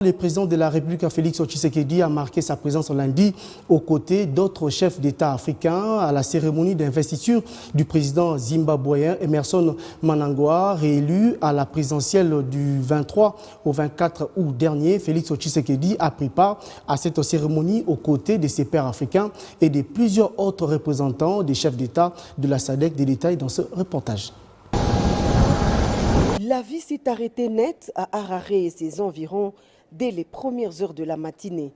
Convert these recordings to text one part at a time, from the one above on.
Le président de la République, Félix Tshisekedi, a marqué sa présence lundi aux côtés d'autres chefs d'État africains à la cérémonie d'investiture du président zimbabwéen Emmerson Mnangagwa, réélu à la présidentielle du 23 au 24 août dernier. Félix Tshisekedi a pris part à cette cérémonie aux côtés de ses pairs africains et de plusieurs autres représentants des chefs d'État de la SADC. Des détails dans ce reportage. La vie s'est arrêtée net à Harare et ses environs dès les premières heures de la matinée.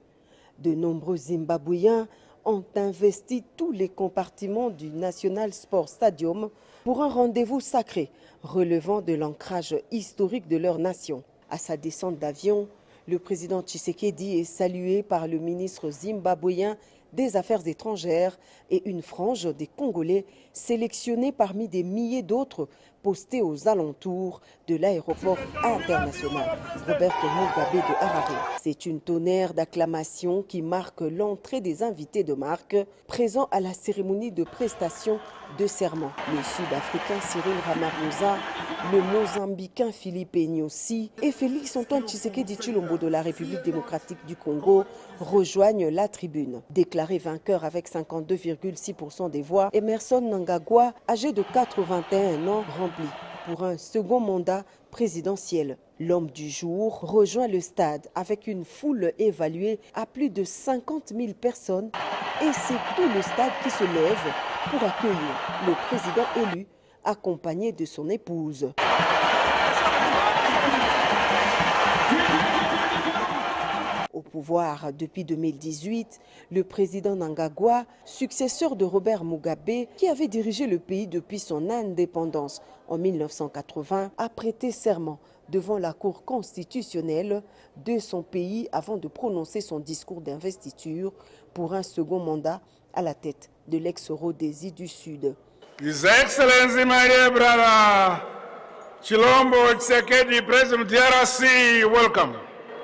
De nombreux Zimbabwéens ont investi tous les compartiments du National Sports Stadium pour un rendez-vous sacré relevant de l'ancrage historique de leur nation. À sa descente d'avion, le président Tshisekedi est salué par le ministre zimbabwéen des Affaires étrangères et une frange des Congolais sélectionnés parmi des milliers d'autres postés aux alentours de l'aéroport international Robert Mugabe de Harare. C'est une tonnerre d'acclamations qui marque l'entrée des invités de marque présents à la cérémonie de prestation de serment. Le Sud-Africain Cyril Ramaphosa, le Mozambicain Philippe Nyusi et Félix Antoine Tshisekedi Tshilombo de la République démocratique du Congo rejoignent la tribune. Déclaré vainqueur avec 52,6% des voix, Emmerson Mnangagwa, âgé de 81 ans, remplit pour un second mandat présidentiel. L'homme du jour rejoint le stade avec une foule évaluée à plus de 50 000 personnes et c'est tout le stade qui se lève pour accueillir le président élu accompagné de son épouse. Au pouvoir depuis 2018, le président Mnangagwa, successeur de Robert Mugabe, qui avait dirigé le pays depuis son indépendance en 1980, a prêté serment devant la Cour constitutionnelle de son pays avant de prononcer son discours d'investiture pour un second mandat à la tête de l'ex-Rhodésie du Sud. His Excellency, my dear brother, Tshilombo Tshisekedi, President DRC, welcome.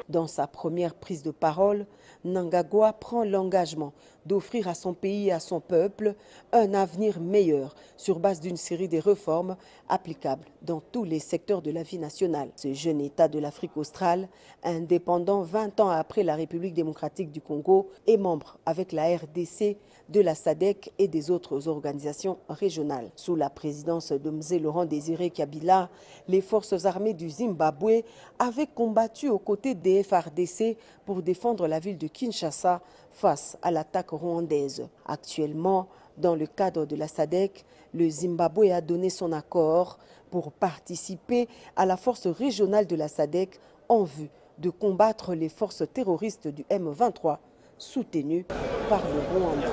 Dans sa première prise de parole, Mnangagwa prend l'engagement d'offrir à son pays et à son peuple un avenir meilleur sur base d'une série de réformes applicables dans tous les secteurs de la vie nationale. Ce jeune État de l'Afrique australe, indépendant 20 ans après la République démocratique du Congo, est membre avec la RDC de la SADC et des autres organisations régionales. Sous la présidence de Mzee Laurent Désiré Kabila, les forces armées du Zimbabwe avaient combattu aux côtés des FARDC pour défendre la ville de Kinshasa face à l'attaque rwandaise. Actuellement, dans le cadre de la SADC, le Zimbabwe a donné son accord pour participer à la force régionale de la SADC en vue de combattre les forces terroristes du M23 soutenues par le Rwanda.